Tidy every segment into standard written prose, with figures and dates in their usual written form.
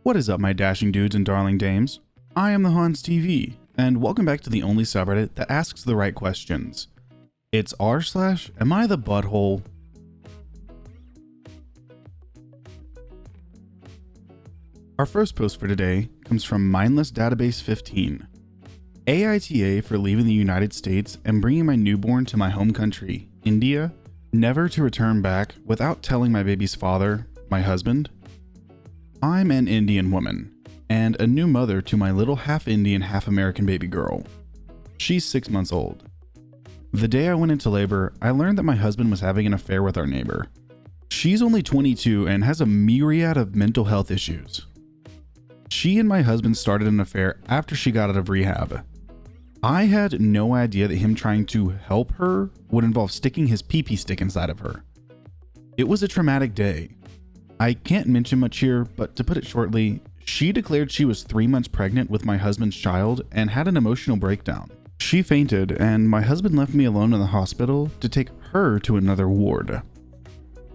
What is up, my dashing dudes and darling dames? I am the Hans TV, and welcome back to the only subreddit that asks the right questions. It's r/AmITheButthole. Our first post for today comes from Mindless Database 15. AITA for leaving the United States and bringing my newborn to my home country, India, never to return back without telling my baby's father, my husband. I'm an Indian woman, and a new mother to my little half-Indian, half-American baby girl. She's 6 months old. The day I went into labor, I learned that my husband was having an affair with our neighbor. She's only 22 and has a myriad of mental health issues. She and my husband started an affair after she got out of rehab. I had no idea that him trying to help her would involve sticking his pee-pee stick inside of her. It was a traumatic day. I can't mention much here, but to put it shortly, she declared she was 3 months pregnant with my husband's child and had an emotional breakdown. She fainted, and my husband left me alone in the hospital to take her to another ward.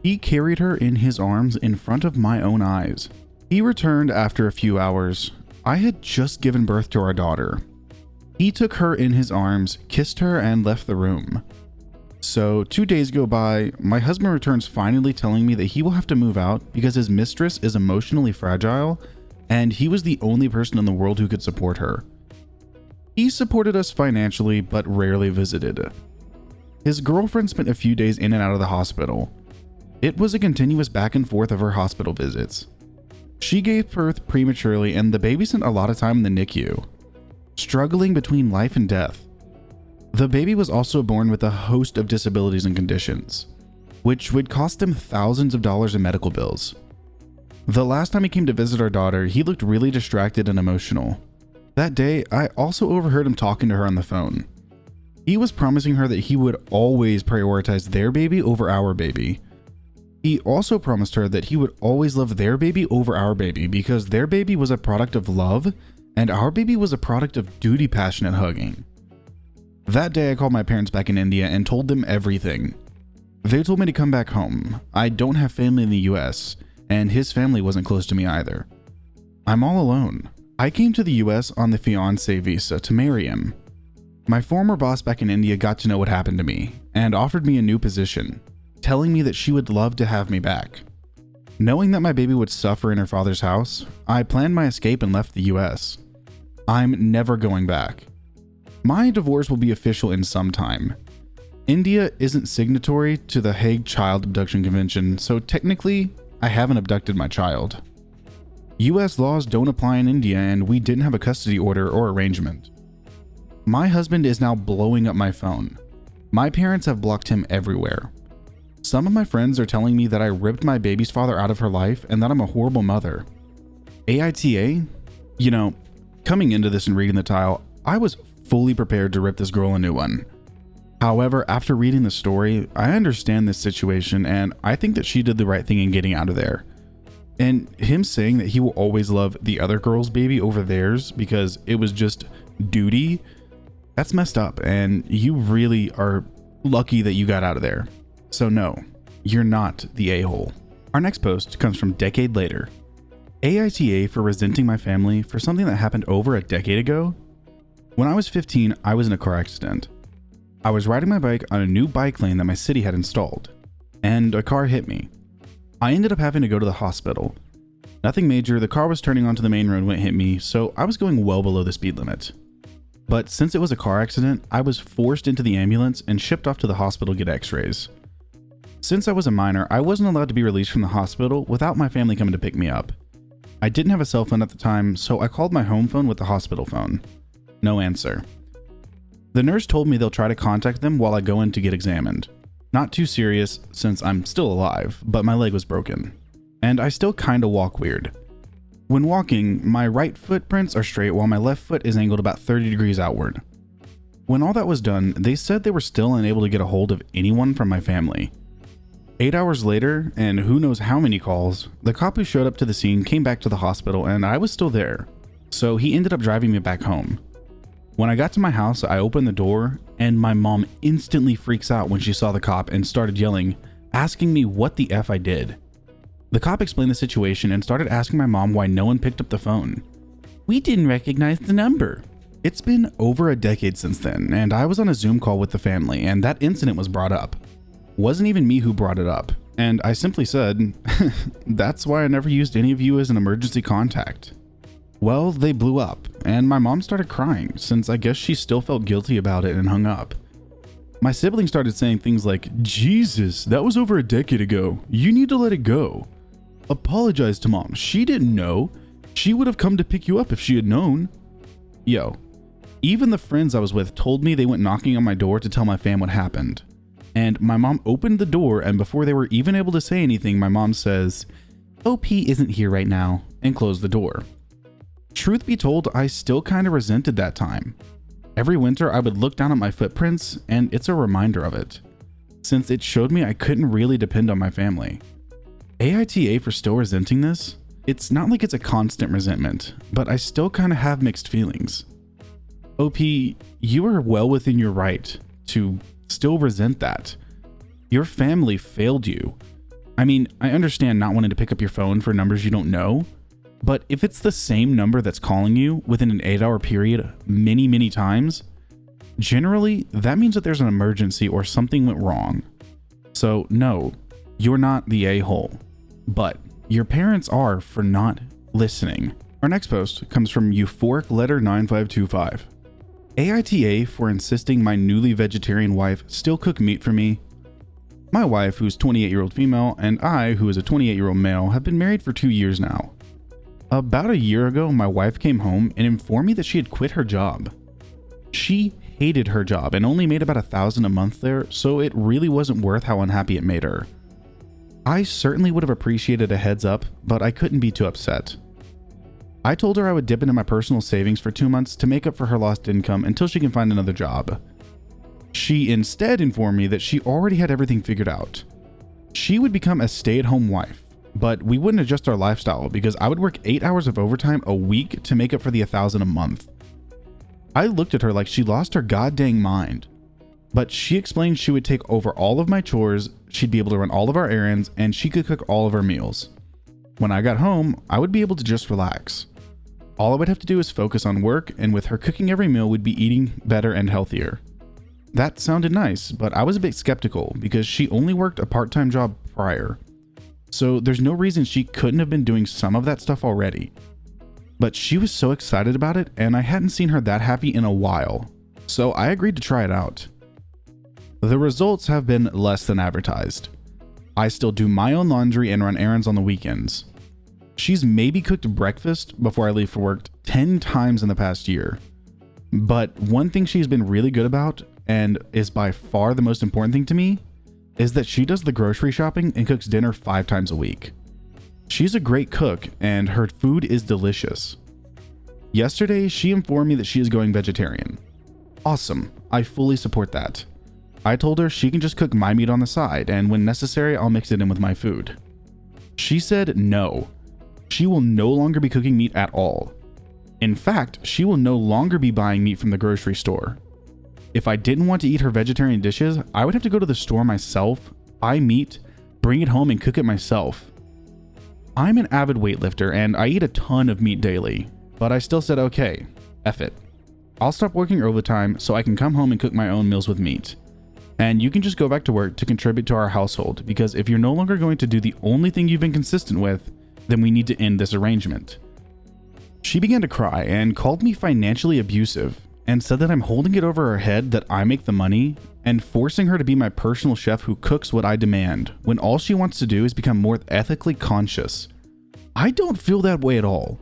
He carried her in his arms in front of my own eyes. He returned after a few hours. I had just given birth to our daughter. He took her in his arms, kissed her, and left the room. So 2 days go by, my husband returns finally telling me that he will have to move out because his mistress is emotionally fragile and he was the only person in the world who could support her. He supported us financially but rarely visited. His girlfriend spent a few days in and out of the hospital. It was a continuous back and forth of her hospital visits. She gave birth prematurely and the baby spent a lot of time in the NICU, struggling between life and death. The baby was also born with a host of disabilities and conditions, which would cost him thousands of dollars in medical bills. The last time he came to visit our daughter, he looked really distracted and emotional. That day, I also overheard him talking to her on the phone. He was promising her that he would always prioritize their baby over our baby. He also promised her that he would always love their baby over our baby because their baby was a product of love and our baby was a product of duty, passionate hugging. That day I called my parents back in India and told them everything. They told me to come back home. I don't have family in the US, and his family wasn't close to me either. I'm all alone. I came to the US on the fiancé visa to marry him. My former boss back in India got to know what happened to me and offered me a new position, telling me that she would love to have me back. Knowing that my baby would suffer in her father's house, I planned my escape and left the US. I'm never going back. My divorce will be official in some time. India isn't signatory to the Hague Child Abduction Convention, so technically, I haven't abducted my child. US laws don't apply in India and we didn't have a custody order or arrangement. My husband is now blowing up my phone. My parents have blocked him everywhere. Some of my friends are telling me that I ripped my baby's father out of her life and that I'm a horrible mother. AITA? You know, coming into this and reading the title, I was fully prepared to rip this girl a new one. However, after reading the story, I understand this situation and I think that she did the right thing in getting out of there. And him saying that he will always love the other girl's baby over theirs because it was just duty, that's messed up and you really are lucky that you got out of there. So no, you're not the a-hole. Our next post comes from Decade Later. AITA for resenting my family for something that happened over a decade ago? When I was 15, I was in a car accident. I was riding my bike on a new bike lane that my city had installed, and a car hit me. I ended up having to go to the hospital. Nothing major, the car was turning onto the main road when it hit me, so I was going well below the speed limit. But since it was a car accident, I was forced into the ambulance and shipped off to the hospital to get x-rays. Since I was a minor, I wasn't allowed to be released from the hospital without my family coming to pick me up. I didn't have a cell phone at the time, so I called my home phone with the hospital phone. No answer. The nurse told me they'll try to contact them while I go in to get examined. Not too serious since I'm still alive, but my leg was broken. And I still kinda walk weird. When walking, my right footprints are straight while my left foot is angled about 30 degrees outward. When all that was done, they said they were still unable to get a hold of anyone from my family. 8 hours later, and who knows how many calls, the cop who showed up to the scene came back to the hospital and I was still there. So he ended up driving me back home. When I got to my house, I opened the door and my mom instantly freaks out when she saw the cop and started yelling, asking me what the F I did. The cop explained the situation and started asking my mom why no one picked up the phone. We didn't recognize the number. It's been over a decade since then, and I was on a Zoom call with the family, and that incident was brought up. Wasn't even me who brought it up, and I simply said, that's why I never used any of you as an emergency contact. Well, they blew up, and my mom started crying, since I guess she still felt guilty about it and hung up. My siblings started saying things like, Jesus, that was over a decade ago. You need to let it go. Apologize to mom. She didn't know. She would have come to pick you up if she had known. Yo, even the friends I was with told me they went knocking on my door to tell my fam what happened. And my mom opened the door, and before they were even able to say anything, my mom says, OP isn't here right now, and closed the door. Truth be told, I still kind of resented that time. Every winter, I would look down at my footprints, and it's a reminder of it, since it showed me I couldn't really depend on my family. AITA for still resenting this? It's not like it's a constant resentment, but I still kind of have mixed feelings. OP, you are well within your right to still resent that. Your family failed you. I mean, I understand not wanting to pick up your phone for numbers you don't know, but if it's the same number that's calling you within an 8-hour period many times, generally that means that there's an emergency or something went wrong. So no, you're not the a-hole, but your parents are for not listening. Our next post comes from Euphoric Letter 9525. AITA for insisting my newly vegetarian wife still cook meat for me. My wife, who's 28-year-old female, and I, who is a 28-year-old male, have been married for 2 years now. About a year ago, my wife came home and informed me that she had quit her job. She hated her job and only made about $1,000 a month there, so it really wasn't worth how unhappy it made her. I certainly would have appreciated a heads up, but I couldn't be too upset. I told her I would dip into my personal savings for 2 months to make up for her lost income until she can find another job. She instead informed me that she already had everything figured out. She would become a stay-at-home wife, but we wouldn't adjust our lifestyle because I would work 8 hours of overtime a week to make up for the $1,000 a month. I looked at her like she lost her goddamn mind, but she explained she would take over all of my chores, she'd be able to run all of our errands, and she could cook all of our meals. When I got home, I would be able to just relax. All I would have to do is focus on work, and with her cooking every meal, we'd be eating better and healthier. That sounded nice, but I was a bit skeptical because she only worked a part-time job prior. So there's no reason she couldn't have been doing some of that stuff already. But she was so excited about it, and I hadn't seen her that happy in a while, so I agreed to try it out. The results have been less than advertised. I still do my own laundry and run errands on the weekends. She's maybe cooked breakfast before I leave for work 10 times in the past year. But one thing she's been really good about, and is by far the most important thing to me, is that she does the grocery shopping and cooks dinner 5 times a week. She's a great cook, and her food is delicious. Yesterday, she informed me that she is going vegetarian. Awesome, I fully support that. I told her she can just cook my meat on the side, and when necessary, I'll mix it in with my food. She said no. She will no longer be cooking meat at all. In fact, she will no longer be buying meat from the grocery store. If I didn't want to eat her vegetarian dishes, I would have to go to the store myself, buy meat, bring it home and cook it myself. I'm an avid weightlifter and I eat a ton of meat daily, but I still said okay, F it. I'll stop working overtime so I can come home and cook my own meals with meat. And you can just go back to work to contribute to our household, because if you're no longer going to do the only thing you've been consistent with, then we need to end this arrangement. She began to cry and called me financially abusive and said that I'm holding it over her head that I make the money and forcing her to be my personal chef who cooks what I demand when all she wants to do is become more ethically conscious. I don't feel that way at all.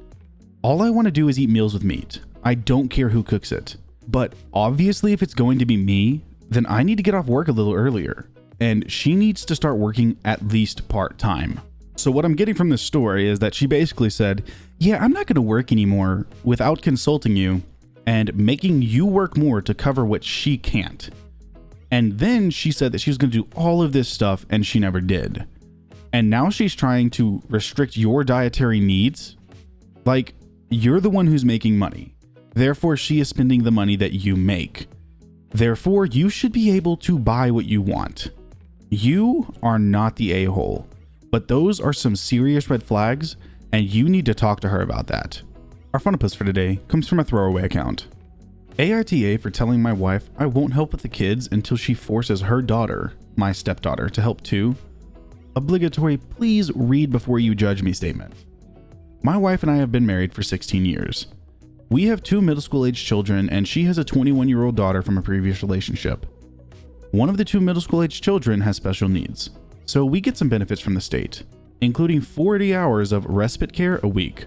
All I want to do is eat meals with meat. I don't care who cooks it. But obviously if it's going to be me, then I need to get off work a little earlier, and she needs to start working at least part-time. So what I'm getting from this story is that she basically said, yeah, I'm not going to work anymore without consulting you and making you work more to cover what she can't. And then she said that she was going to do all of this stuff and she never did. And now she's trying to restrict your dietary needs. Like, you're the one who's making money. Therefore, she is spending the money that you make. Therefore, you should be able to buy what you want. You are not the a-hole, but those are some serious red flags, and you need to talk to her about that. Our final post for today comes from a throwaway account. AITA for telling my wife I won't help with the kids until she forces her daughter, my stepdaughter, to help too. Obligatory please read before you judge me statement. My wife and I have been married for 16 years. We have 2 middle school age children, and she has a 21-year-old daughter from a previous relationship. One of the 2 middle school age children has special needs, so we get some benefits from the state, including 40 hours of respite care a week.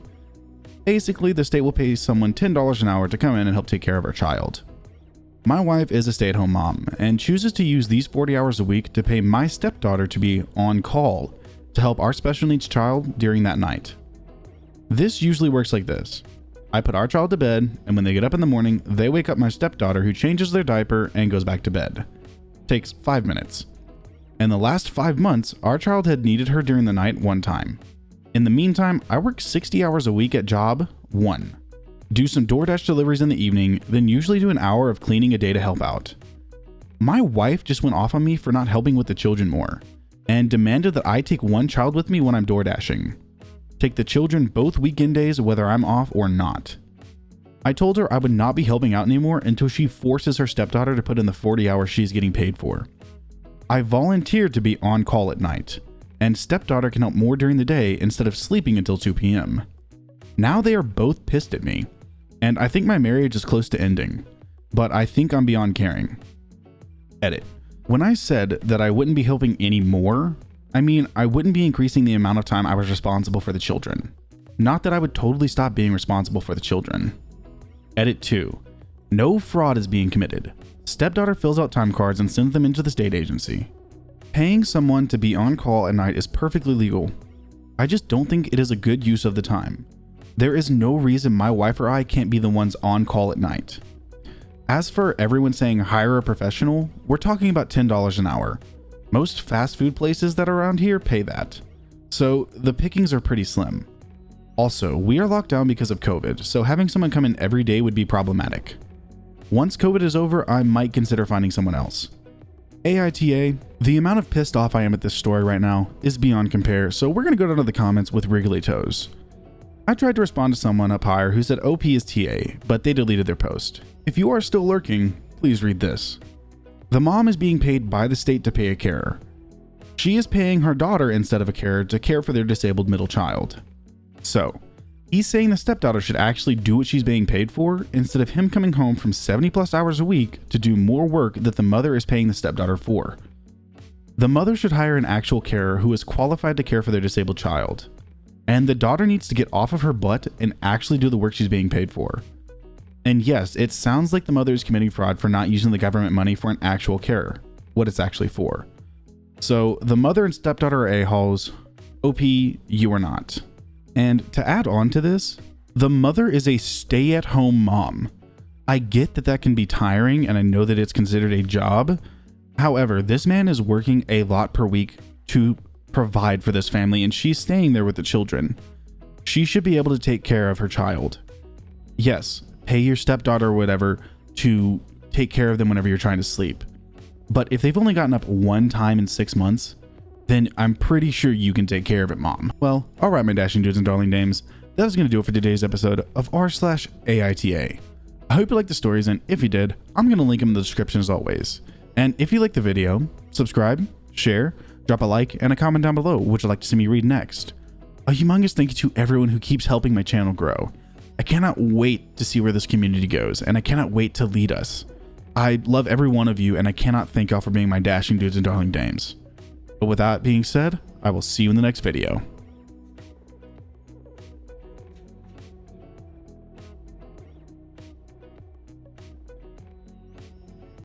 Basically, the state will pay someone $10 an hour to come in and help take care of our child. My wife is a stay-at-home mom and chooses to use these 40 hours a week to pay my stepdaughter to be on call to help our special needs child during that night. This usually works like this. I put our child to bed, and when they get up in the morning, they wake up my stepdaughter, who changes their diaper and goes back to bed. Takes 5 minutes. In the last 5 months, our child had needed her during the night one time. In the meantime, I work 60 hours a week at job 1. Do some DoorDash deliveries in the evening, then usually do an hour of cleaning a day to help out. My wife just went off on me for not helping with the children more, and demanded that I take one child with me when I'm DoorDashing. Take the children both weekend days whether I'm off or not. I told her I would not be helping out anymore until she forces her stepdaughter to put in the 40 hours she's getting paid for. I volunteered to be on call at night, and stepdaughter can help more during the day instead of sleeping until 2 p.m. Now they are both pissed at me, and I think my marriage is close to ending, but I think I'm beyond caring. Edit. When I said that I wouldn't be helping anymore, I mean I wouldn't be increasing the amount of time I was responsible for the children. Not that I would totally stop being responsible for the children. Edit 2. No fraud is being committed. Stepdaughter fills out time cards and sends them into the state agency. Paying someone to be on call at night is perfectly legal. I just don't think it is a good use of the time. There is no reason my wife or I can't be the ones on call at night. As for everyone saying hire a professional, we're talking about $10 an hour. Most fast food places that are around here pay that. So the pickings are pretty slim. Also, we are locked down because of COVID, so having someone come in every day would be problematic. Once COVID is over, I might consider finding someone else. AITA, the amount of pissed off I am at this story right now is beyond compare, so we're going to go down to the comments with wriggly toes. I tried to respond to someone up higher who said OP is TA, but they deleted their post. If you are still lurking, please read this. The mom is being paid by the state to pay a carer. She is paying her daughter instead of a carer to care for their disabled middle child. So, he's saying the stepdaughter should actually do what she's being paid for instead of him coming home from 70+ hours a week to do more work that the mother is paying the stepdaughter for. The mother should hire an actual carer who is qualified to care for their disabled child. And the daughter needs to get off of her butt and actually do the work she's being paid for. And yes, it sounds like the mother is committing fraud for not using the government money for an actual carer, what it's actually for. So the mother and stepdaughter are a-holes. OP, you are not. And to add on to this, the mother is a stay-at-home mom. I get that that can be tiring, and I know that it's considered a job. However, this man is working a lot per week to provide for this family, and she's staying there with the children. She should be able to take care of her child. Yes, pay your stepdaughter or whatever to take care of them whenever you're trying to sleep. But if they've only gotten up one time in 6 months, then I'm pretty sure you can take care of it, mom. Well, all right, my dashing dudes and darling dames, that is going to do it for today's episode of r/AITA. I hope you liked the stories, and if you did, I'm going to link them in the description as always. And if you liked the video, subscribe, share, drop a like, and a comment down below which you'd like to see me read next. A humongous thank you to everyone who keeps helping my channel grow. I cannot wait to see where this community goes, and I cannot wait to lead us. I love every one of you, and I cannot thank y'all for being my dashing dudes and darling dames. But with that being said, I will see you in the next video.